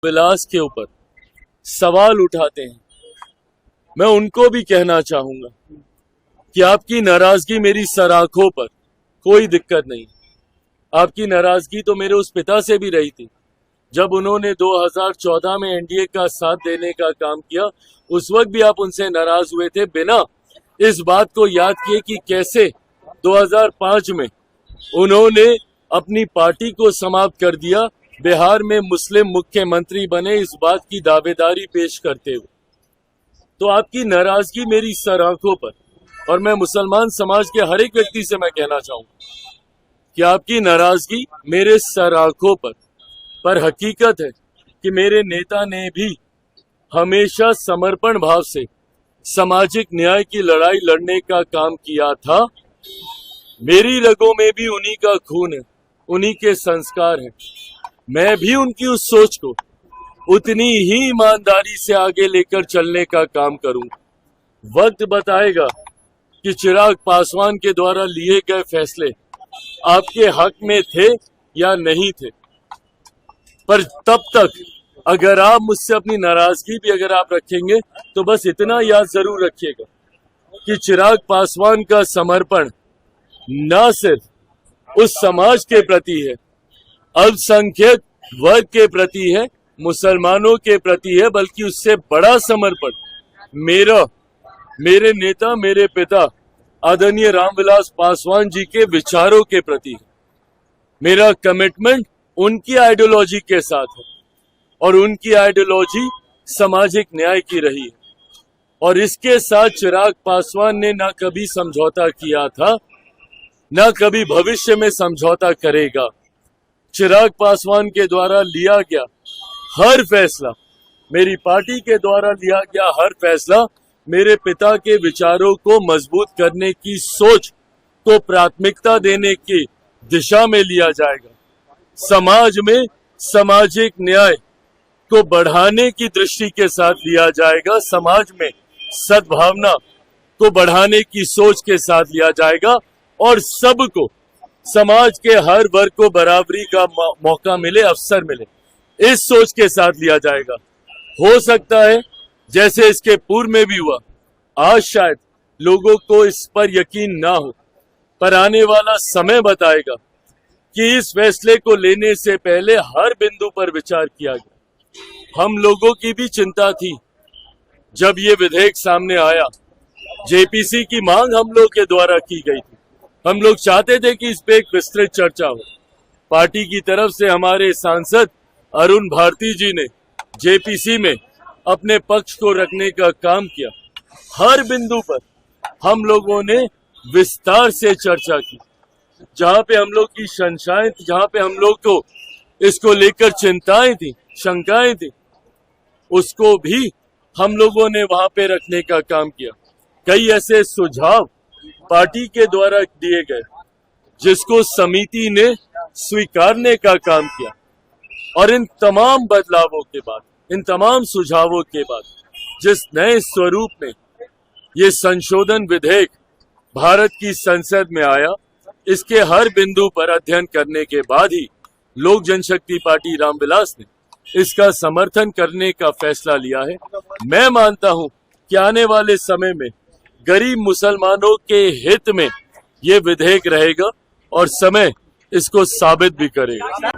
विलास के ऊपर सवाल उठाते हैं, मैं उनको भी कहना चाहूंगा कि आपकी नाराजगी मेरी सराखों पर कोई दिक्कत नहीं। आपकी नाराजगी तो मेरे उस पिता से भी रही थी जब उन्होंने 2014 में एनडीए का साथ देने का काम किया। उस वक्त भी आप उनसे नाराज हुए थे, बिना इस बात को याद किए कि कैसे 2005 में उन्होंने अपनी पार्टी को समाप्त कर दिया, बिहार में मुस्लिम मुख्यमंत्री बने, इस बात की दावेदारी पेश करते हुए। तो आपकी नाराजगी मेरी सर आंखों पर, और मैं मुसलमान समाज के हर एक व्यक्ति से मैं कहना चाहूंगा कि आपकी नाराजगी मेरे सर आंखों पर हकीकत है कि मेरे नेता ने भी हमेशा समर्पण भाव से सामाजिक न्याय की लड़ाई लड़ने का काम किया था। मेरी रगों में भी उन्हीं का खून है, उन्हीं के संस्कार हैं। मैं भी उनकी उस सोच को उतनी ही ईमानदारी से आगे लेकर चलने का काम करूंगा। वक्त बताएगा कि चिराग पासवान के द्वारा लिए गए फैसले आपके हक में थे या नहीं थे, पर तब तक अगर आप मुझसे अपनी नाराजगी भी अगर आप रखेंगे तो बस इतना याद जरूर रखिएगा कि चिराग पासवान का समर्पण न सिर्फ उस समाज के प्रति है, अल्पसंख्यक वर्ग के प्रति है, मुसलमानों के प्रति है, बल्कि उससे बड़ा समर्पण मेरे नेता, मेरे पिता आदरणीय रामविलास पासवान जी के विचारों के प्रति है। मेरा कमिटमेंट उनकी आइडियोलॉजी के साथ है और उनकी आइडियोलॉजी सामाजिक न्याय की रही है, और इसके साथ चिराग पासवान ने ना कभी समझौता किया था, ना कभी भविष्य में समझौता करेगा। चिराग पासवान के द्वारा लिया गया हर फैसला, मेरी पार्टी के द्वारा लिया गया हर फैसला मेरे पिता के विचारों को मजबूत करने की सोच को प्राथमिकता देने की दिशा में लिया जाएगा। समाज में सामाजिक न्याय को बढ़ाने की दृष्टि के साथ लिया जाएगा, समाज में सद्भावना को बढ़ाने की सोच के साथ लिया जाएगा, और सबको, समाज के हर वर्ग को बराबरी का मौका मिले, अवसर मिले, इस सोच के साथ लिया जाएगा। हो सकता है जैसे इसके पूर्व में भी हुआ, आज शायद लोगों को इस पर यकीन ना हो, पर आने वाला समय बताएगा कि इस फैसले को लेने से पहले हर बिंदु पर विचार किया गया। हम लोगों की भी चिंता थी जब ये विधेयक सामने आया, जेपीसी की मांग हम लोग के द्वारा की गई थी। हम लोग चाहते थे कि इस पे एक विस्तृत चर्चा हो। पार्टी की तरफ से हमारे सांसद अरुण भारती जी ने जेपीसी में अपने पक्ष को रखने का काम किया। हर बिंदु पर हम लोगों ने विस्तार से चर्चा की। जहां पे हम लोग की शंकाएं थी, जहां पे हम लोग को इसको लेकर चिंताएं थी, शंकाएं थी, उसको भी हम लोगों ने वहां पे रखने का काम किया। कई ऐसे सुझाव पार्टी के द्वारा दिए गए जिसको समिति ने स्वीकारने का काम किया, और इन तमाम बदलावों के बाद, इन तमाम सुझावों के बाद जिस नए स्वरूप में ये संशोधन विधेयक भारत की संसद में आया, इसके हर बिंदु पर अध्ययन करने के बाद ही लोक जनशक्ति पार्टी रामविलास ने इसका समर्थन करने का फैसला लिया है। मैं मानता हूं कि आने वाले समय में गरीब मुसलमानों के हित में ये विधेयक रहेगा, और समय इसको साबित भी करेगा।